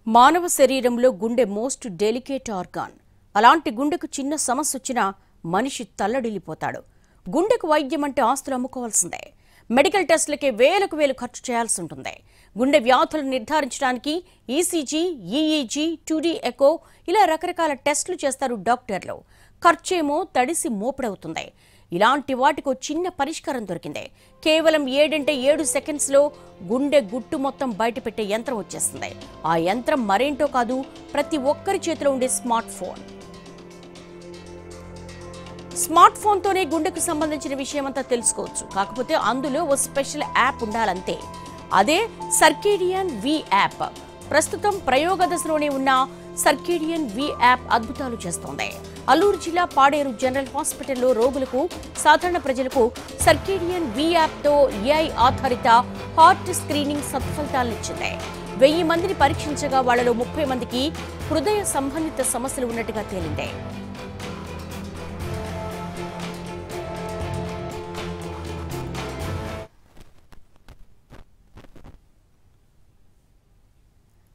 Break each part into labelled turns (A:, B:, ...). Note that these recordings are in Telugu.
A: మానవ శరీరంలో గుండె మోస్ట్ డెలికేట్ ఆర్గాన్. అలాంటి గుండెకు చిన్న సమస్య వచ్చినా మనిషి తల్లడిల్లిపోతాడు. గుండెకు వైద్యం అంటే ఆస్తులు అమ్ముకోవాల్సిందే. మెడికల్ టెస్టులకే వేలకు వేలు ఖర్చు చేయాల్సి ఉంటుంది. గుండె వ్యాధులను నిర్ధారించడానికి ఈసీజీ, ఈఈజీ, 2D ఎకో ఇలా రకరకాల టెస్టులు చేస్తారు డాక్టర్లు. ఖర్చేమో తడిసి మోపుడవుతుంది. ఇలాంటి వాటికి చిన్న పరిష్కారం దొరికింది. కేవలం 7 సెకండ్స్లో గుండె గుట్టు మొత్తం బయటపెట్టే యంత్రం వచ్చేస్తుంది. ఆ యంత్రం మరేంటో కాదు, ప్రతి ఒక్కరి చేతిలో ఉండే స్మార్ట్ ఫోన్. స్మార్ట్ ఫోన్తోనే గుండెకు సంబంధించిన విషయమంతా తెలుసుకోవచ్చు. కాకపోతే అందులో ఓ స్పెషల్ యాప్ ఉండాలంతే. అదే సర్కేడియన్ వి యాప్. ప్రస్తుతం ప్రయోగ దశలోనే ఉన్న సర్కేడియన్ వి యాప్ అద్భుతాలు చేస్తోంది. అల్లూరు జిల్లా పాడేరు జనరల్ హాస్పిటల్లో రోగులకు, సాధారణ ప్రజలకు సర్కేడియన్ వి యాప్తో ఏఐ ఆధారిత హార్ట్ స్క్రీనింగ్ సత్ఫలితాలనిచ్చింది. 1000 మందిని పరీక్షించగా వాళ్లలో 30 మందికి హృదయ సంబంధిత సమస్యలు ఉన్నట్టుగా తేలింది.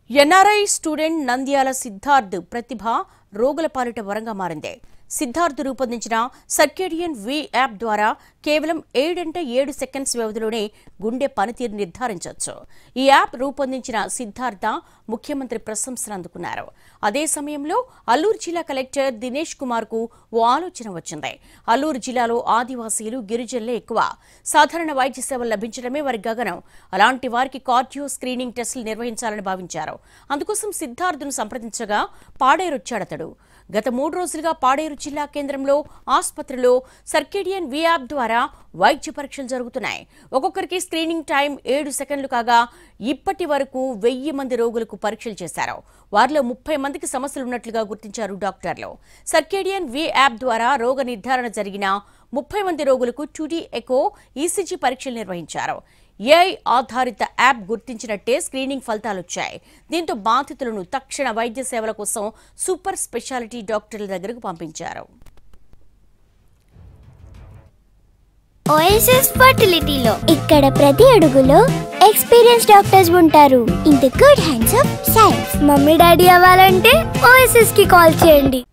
A: ఎన్ఆర్ఐ స్టూడెంట్ నంద్యాల సిద్ధార్థ్ ప్రతిభ రోగుల పాలిట వరంగా మారింది. సిద్ధార్థ్ రూపొందించిన సర్కేడియన్ వి యాప్ ద్వారా కేవలం 7 సెకండ్స్ వ్యవధిలోనే గుండె పనితీరు నిర్ధారించవచ్చు. ఈ యాప్ రూపొందించిన సిద్ధార్థ ముఖ్యమంత్రి ప్రశంసలు అందుకున్నారు. అదే సమయంలో అల్లూరు జిల్లా కలెక్టర్ దినేష్ కుమార్ కు ఓ ఆలోచన వచ్చింది. అల్లూరు జిల్లాలో ఆదివాసీలు, గిరిజనులే ఎక్కువ. సాధారణ వైద్య సేవలు లభించడమే వారి గగనం. అలాంటి వారికి కార్డియో స్క్రీనింగ్ టెస్టులు నిర్వహించాలని భావించారు. అందుకోసం సిద్ధార్థను సంప్రదించగా పాడేరొచ్చాడతడు. గత 3 రోజులుగా పాడేరు జిల్లా కేంద్రంలో ఆసుపత్రిలో సర్కేడియన్ వి యాప్ ద్వారా వైద్య పరీక్షలు జరుగుతున్నాయి. ఒక్కొక్కరికి స్క్రీనింగ్ టైం 7 సెకండ్లు కాగా ఇప్పటి వరకు 1000 మంది రోగులకు పరీక్షలు చేశారు. వారిలో 30 మందికి సమస్యలున్నట్లుగా గుర్తించారు డాక్టర్లు. సర్కేడియన్ వి యాప్ ద్వారా రోగ నిర్ధారణ జరిగిన 30 మంది రోగులకు 2D ఎకో, ఈసీజీ పరీక్షలు నిర్వహించారు. ఏఐ ఆధారిత యాప్ గుర్తించినట్టే స్క్రీనింగ్ ఫలితాలొచ్చాయి. దీంతో బాధితులను తక్షణ వైద్య సేవల కోసం సూపర్ స్పెషాలిటీ డాక్టర్ల దగ్గరకు పంపించారు.
B: ఓఎస్ఎస్ ఫర్టిలిటీలో ఇక్కడ ప్రతి అడుగులో ఎక్స్పీరియన్స్ డాక్టర్స్ ఉంటారు. In the good hands of science. Mummy daddy అవ్వాలంటే ఓఎస్ఎస్ కి కాల్ చేయండి.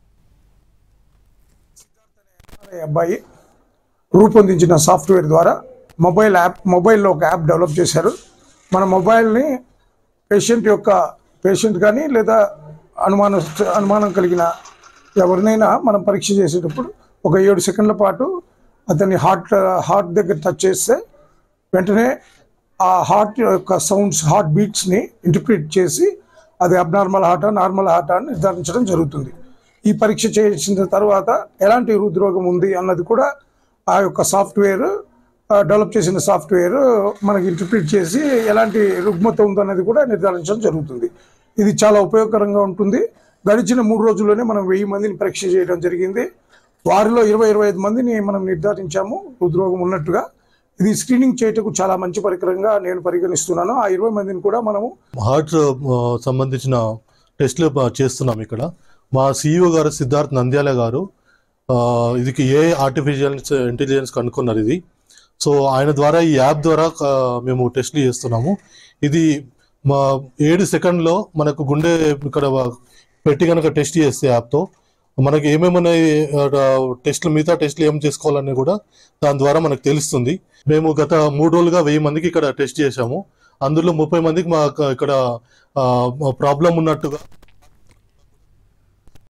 C: అబ్బాయి రూపొందించిన సాఫ్ట్వేర్ ద్వారా మొబైల్లో ఒక యాప్ డెవలప్ చేశారు. మన మొబైల్ని పేషెంట్ కానీ లేదా అనుమానం కలిగిన ఎవరినైనా మనం పరీక్ష చేసేటప్పుడు ఒక 7 సెకండ్ల పాటు అతని హార్ట్ దగ్గర టచ్ చేస్తే వెంటనే ఆ హార్ట్ యొక్క సౌండ్స్, హార్ట్ బీట్స్ని ఇంటర్ప్రిట్ చేసి అది అబ్నార్మల్ హార్టా, నార్మల్ హార్టా అని నిర్ధారించడం జరుగుతుంది. ఈ పరీక్ష చేసిన తర్వాత ఎలాంటి హృద్రోగం ఉంది అన్నది కూడా ఆ యొక్క సాఫ్ట్వేర్ డెవలప్ చేసిన సాఫ్ట్వేర్ మనకి ఇంటర్ప్రిట్ చేసి ఎలాంటి రుగ్మత ఉందనేది కూడా నిర్ధారించడం జరుగుతుంది. ఇది చాలా ఉపయోగకరంగా ఉంటుంది. గడిచిన 3 రోజుల్లోనే మనం 1000 మందిని పరీక్ష చేయడం జరిగింది. వారిలో 20-25 మందిని మనం నిర్ధారించాము హృద్రోగం ఉన్నట్టుగా. ఇది స్క్రీనింగ్ చేయటకు చాలా మంచి పరికరంగా నేను పరిగణిస్తున్నాను. ఆ 20 మందిని కూడా మనము
D: హార్ట్ సంబంధించిన టెస్టులు చేస్తున్నాం. ఇక్కడ మా CEO గారు సిద్ధార్థ్ నంద్యాల గారు ఇది ఏ ఆర్టిఫిషియల్ ఇంటెలిజెన్స్ కనుక్కున్నారు ఇది. సో ఆయన ద్వారా ఈ యాప్ ద్వారా మేము టెస్టులు చేస్తున్నాము. ఇది మా 7 సెకండ్లో మనకు గుండె ఇక్కడ పెట్టి కనుక టెస్ట్ చేస్తే యాప్తో మనకి ఏమేమన్నా టెస్టులు, మిగతా టెస్టులు ఏం చేసుకోవాలని కూడా దాని ద్వారా మనకు తెలుస్తుంది. మేము గత 3 రోజులుగా 1000 మందికి ఇక్కడ టెస్ట్ చేశాము. అందులో 30 మందికి మా ఇక్కడ ప్రాబ్లం ఉన్నట్టుగా